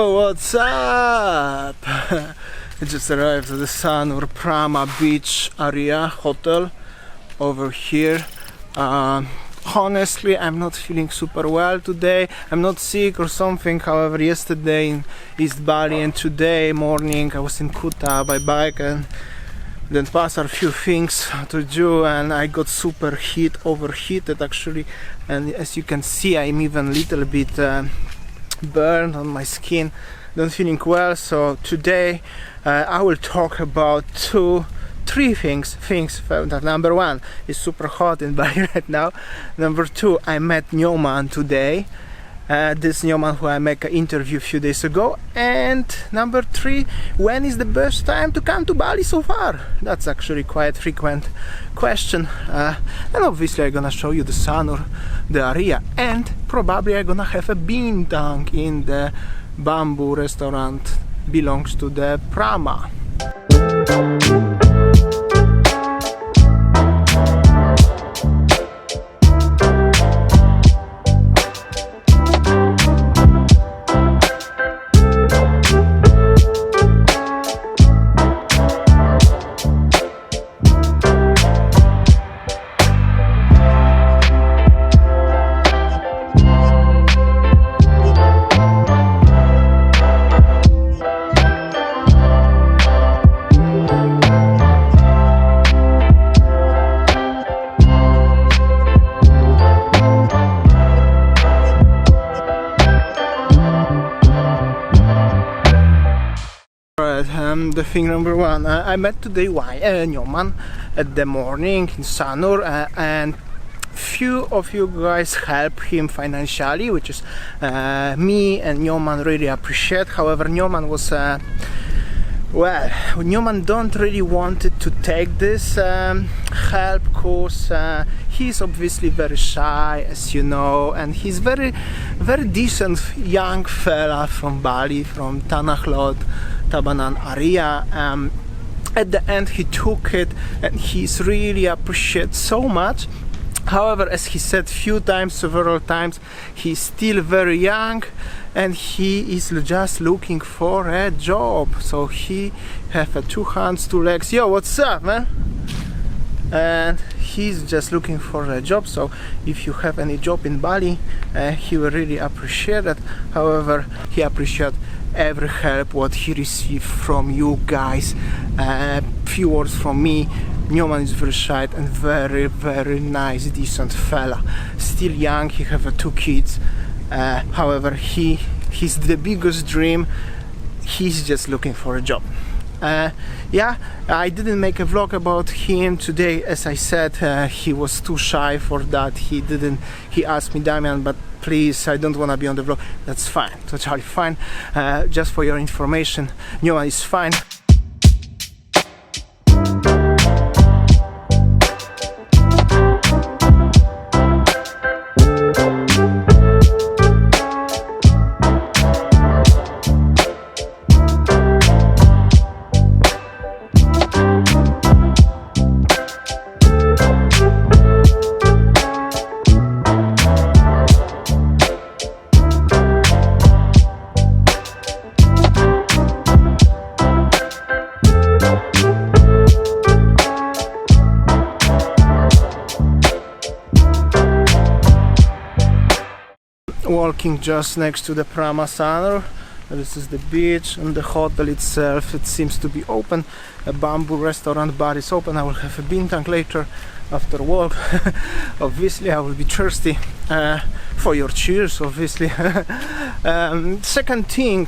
Yo, what's up? I just arrived at the Sanur Prama Beach area hotel over here. Honestly, I'm not feeling super well today. I'm not sick or something. However, yesterday in East Bali and today morning I was in Kuta by bike and then passed a few things to do, and I got super overheated actually, and as you can see I'm even a little bit burned on my skin, not feeling well. So today I will talk about three things. Number one, it's super hot in Bali right now. Number two, I met Nyoman today. This Nyoman who I made an interview a few days ago. And number three, when is the best time to come to Bali so far? That's actually quite frequent question. And obviously I'm gonna show you the Sanur, the area, and probably I'm gonna have a bintang in the bamboo restaurant belongs to the Prama. The thing number one, I met today Nyoman at the morning in Sanur, and few of you guys help him financially, which is me and Nyoman really appreciate. However, Nyoman was Nyoman don't really wanted to take this help cause he's obviously very shy, as you know, and he's very decent young fella from Bali, from Tanah Lot, Tabanan area. At the end he took it and he's really appreciate so much. However, as he said several times, he's still very young and he is just looking for a job. So he have two hands, two legs. Yo, what's up, man? And he's just looking for a job. So if you have any job in Bali, he will really appreciate it. However, he appreciate every help what he received from you guys. Few words from me. Nyoman is very shy and very nice, decent fella. Still young, he have two kids. However, he's the biggest dream. He's just looking for a job. Yeah, I didn't make a vlog about him today. As I said, he was too shy for that. He asked me, Damian, but please, I don't want to be on the vlog. That's fine, totally fine. Just for your information, Nyoman is fine. Walking just next to the Prama Sanur. This is the beach, and the hotel itself, it seems to be open. A bamboo restaurant bar is open. I will have a bintang later after walk. Obviously I will be thirsty for your cheers, obviously. Second thing,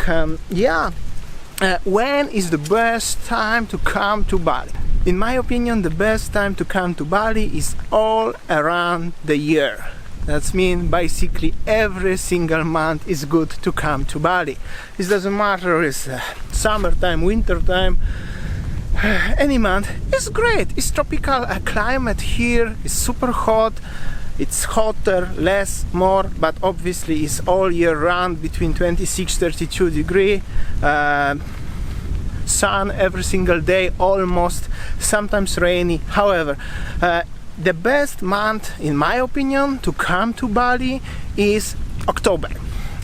when is the best time to come to Bali? In my opinion, the best time to come to Bali is all around the year. That means basically every single month is good to come to Bali. It doesn't matter it's summertime, wintertime, any month. It's great. It's tropical climate here. It's super hot. It's hotter, less, more, but obviously it's all year round between 26-32 degrees. Sun every single day almost, sometimes rainy. However, the best month in my opinion to come to Bali is October.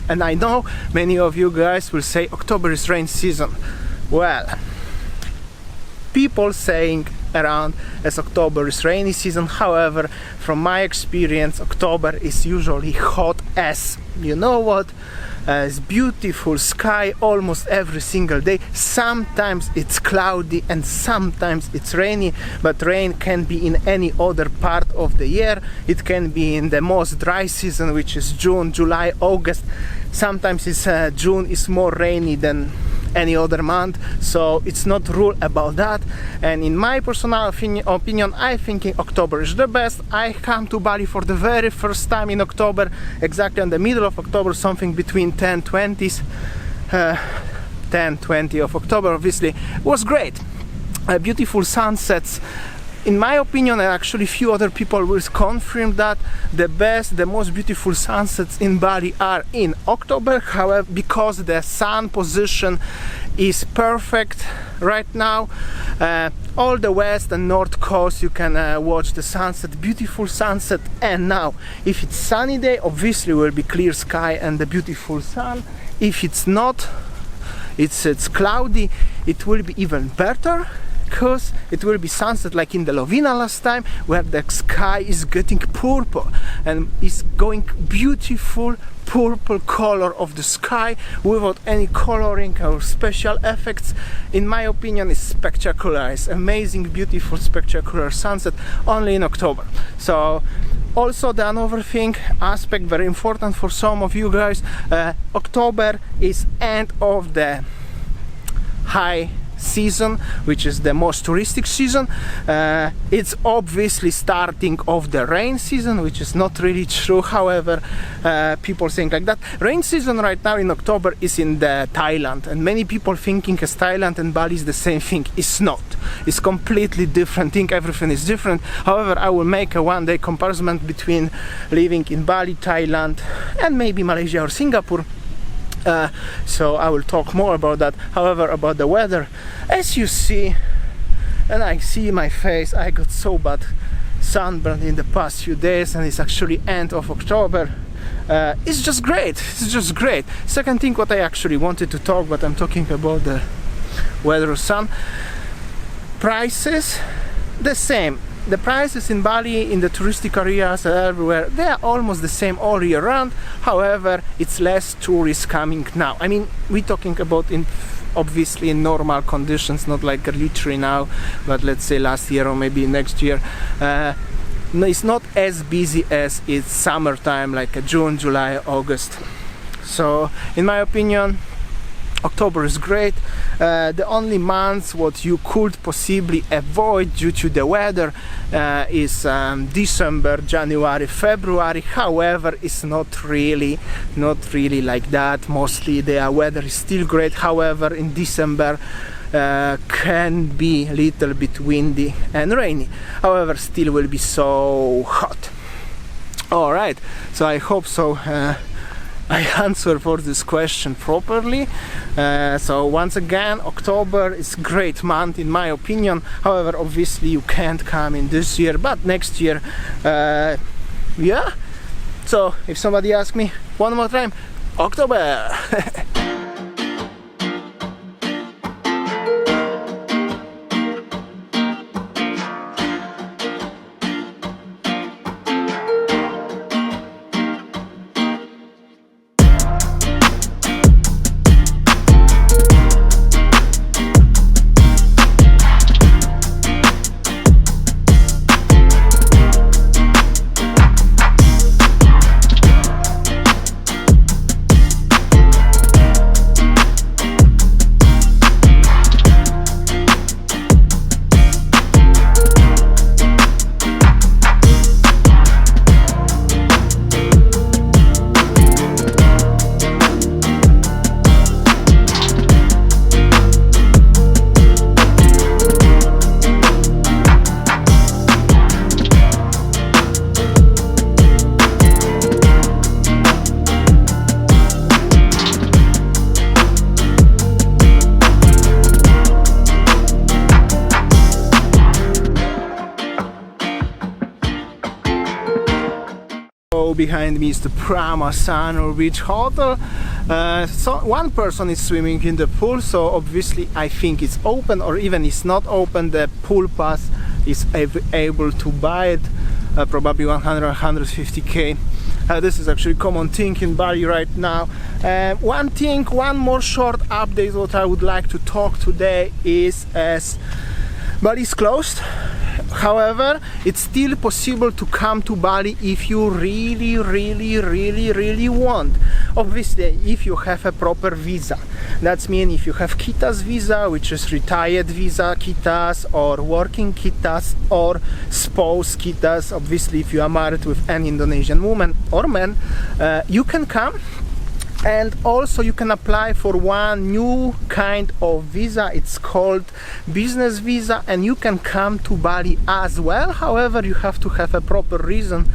And I know many of you guys will say October is rain season. Well, people saying around as October is rainy season. However, from my experience, October is usually hot as you know what. It's beautiful sky almost every single day. Sometimes it's cloudy and sometimes it's rainy, but rain can be in any other part of the year. It can be in the most dry season, which is June, July, August. Sometimes June is more rainy than any other month, so it's not rule about that. And in my personal opinion, I think October is the best. I come to Bali for the very first time in October, exactly in the middle of October, something between 10-20 of October. Obviously it was great. Beautiful sunsets. In my opinion, and actually few other people will confirm that, the most beautiful sunsets in Bali are in October. However, because the sun position is perfect right now, all the west and north coast you can watch the sunset, beautiful sunset. And now if it's sunny day, obviously will be clear sky and the beautiful sun. If it's not, it's cloudy, it will be even better, because it will be sunset like in the Lovina last time, where the sky is getting purple and is going beautiful purple color of the sky without any coloring or special effects. In my opinion, it's spectacular. It's amazing, beautiful, spectacular sunset only in October. So also the another thing, aspect very important for some of you guys, October is end of the high season, which is the most touristic season. It's obviously starting of the rain season, which is not really true. However, people think like that. Rain season right now in October is in the Thailand, and many people thinking as Thailand and Bali is the same thing. It's not. It's completely different thing. Everything is different. However, I will make a one-day comparison between living in Bali, Thailand, and maybe Malaysia or Singapore. So I will talk more about that. However, about the weather, as you see, and I see my face, I got so bad sunburn in the past few days, and it's actually end of October. It's just great. It's just great. Second thing what I actually wanted to talk, but I'm talking about the weather, sun prices. The same. The prices in Bali, in the touristic areas, everywhere, they are almost the same all year round. However, it's less tourists coming now. I mean, we're talking about in obviously in normal conditions, not like literally now, but let's say last year or maybe next year. No, it's not as busy as it's summertime, like June, July, August. So, in my opinion, October is great. The only months what you could possibly avoid due to the weather is December, January, February. However, it's not really like that. Mostly the weather is still great. However, in December can be a little bit windy and rainy. However, still will be so hot. All right, so I hope so I answer for this question properly. So once again, October is a great month in my opinion. However, obviously you can't come in this year, but next year, yeah. So if somebody asks me one more time, October. So behind me is the Prama Sanur Beach Hotel. So one person is swimming in the pool, so obviously I think it's open, or even it's not open. The pool pass is able to buy it, probably 100-150k. This is actually common thing in Bali right now. One more short update what I would like to talk today is, as Bali is closed, however, it's still possible to come to Bali if you really want. Obviously, if you have a proper visa. That means if you have KITAS visa, which is retired visa KITAS, or working KITAS, or spouse KITAS. Obviously, if you are married with an Indonesian woman or man, you can come. And also you can apply for one new kind of visa. It's called business visa, and you can come to Bali as well. However, you have to have a proper reason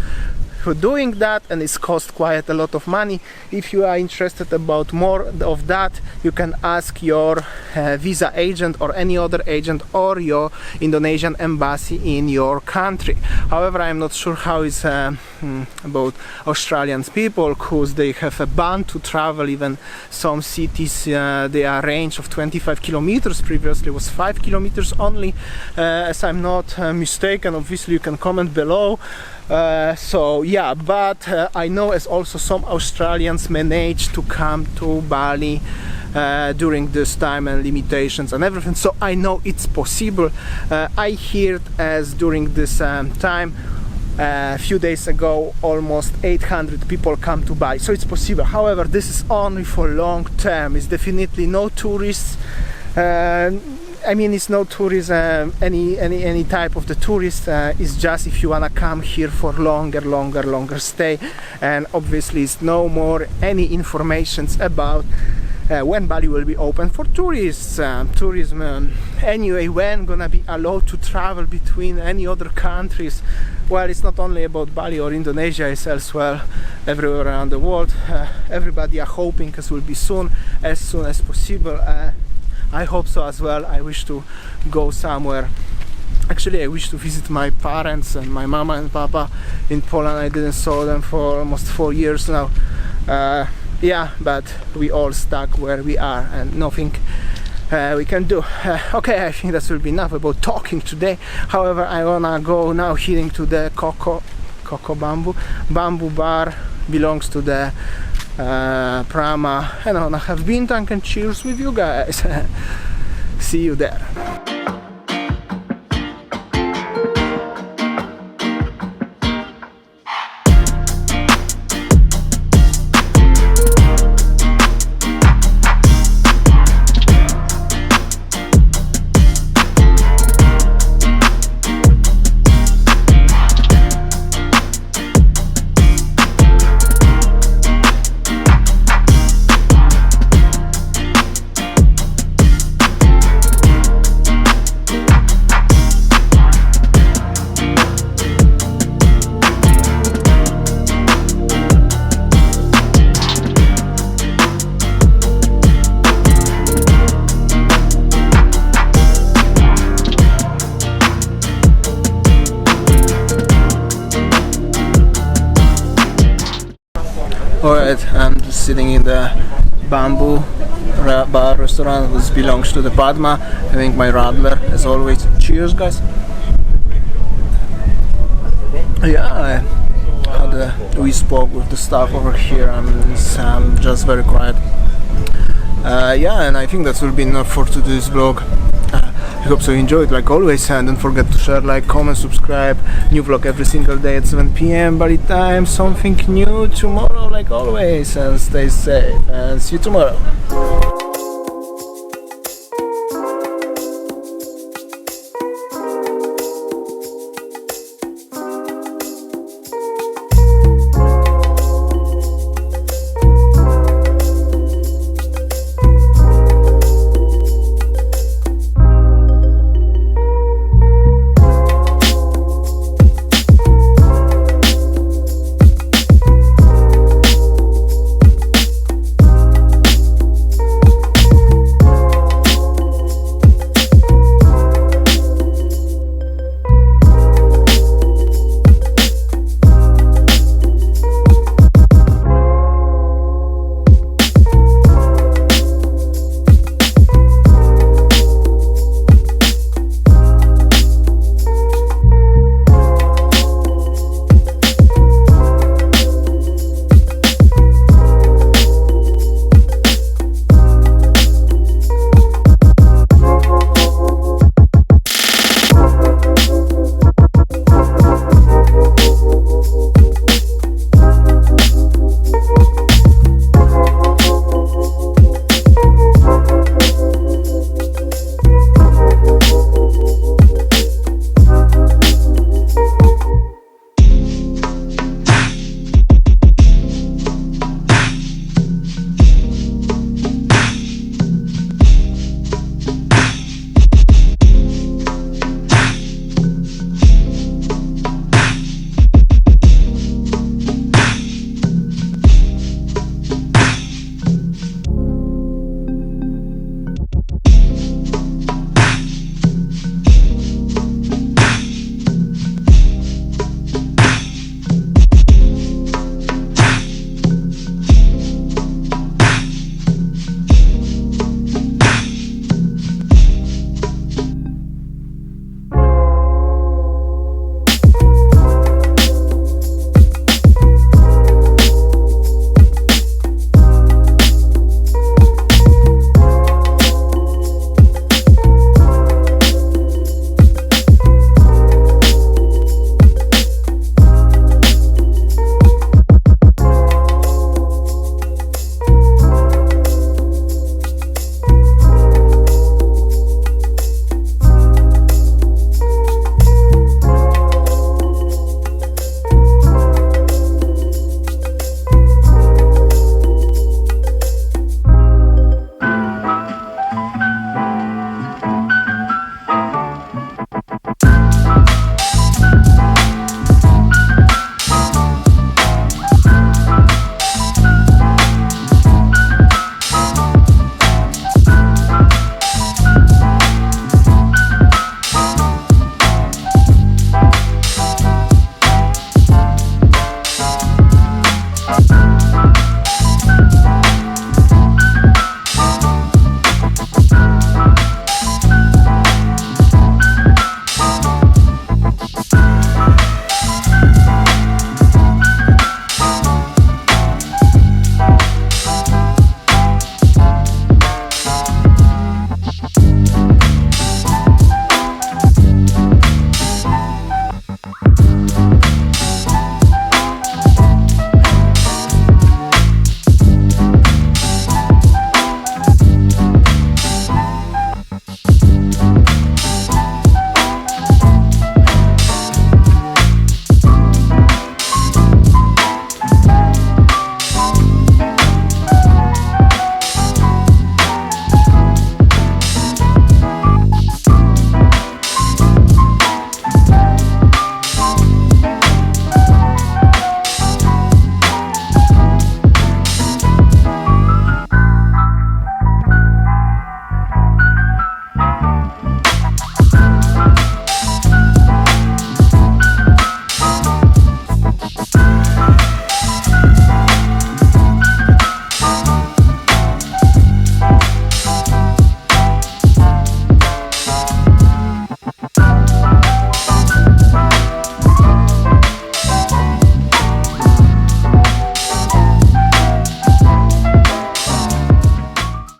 for doing that, and it's cost quite a lot of money. If you are interested about more of that, you can ask your visa agent or any other agent or your Indonesian embassy in your country. However, I'm not sure how it's about Australian people, because they have a ban to travel. Even some cities, they are range of 25 kilometers. Previously was 5 kilometers only, as I'm not mistaken. Obviously you can comment below. So yeah, but I know as also some Australians managed to come to Bali during this time and limitations and everything, so I know it's possible. I heard as during this time a few days ago almost 800 people come to Bali, so it's possible. However, this is only for long term. It's definitely no tourists. I mean, it's no tourism, any type of the tourist. It's just if you wanna come here for longer stay. And obviously, it's no more any informations about when Bali will be open for tourists. Tourism anyway, when gonna be allowed to travel between any other countries. Well, it's not only about Bali or Indonesia, it's elsewhere, everywhere around the world. Everybody are hoping it will be soon as possible. I hope so as well. I wish to go somewhere. Actually, I wish to visit my parents and my mama and papa in Poland. I didn't saw them for almost 4 years now. Yeah, but we all stuck where we are and nothing we can do. Okay, I think that will be enough about talking today. However, I wanna go now heading to the Coco Bamboo Bar. Belongs to the Prama, and I wanna have bintang and cheers with you guys. See you there. Alright, I'm just sitting in the Bamboo Bar restaurant, which belongs to the Padma, having my radler as always. Cheers, guys. Yeah, we spoke with the staff over here, and just very quiet. Yeah, and I think that will be enough for today's vlog. I hope so you enjoyed, like always, and don't forget to share, like, comment, subscribe. New vlog every single day at 7 PM Bali time. Something new tomorrow, like always, and stay safe, and see you tomorrow.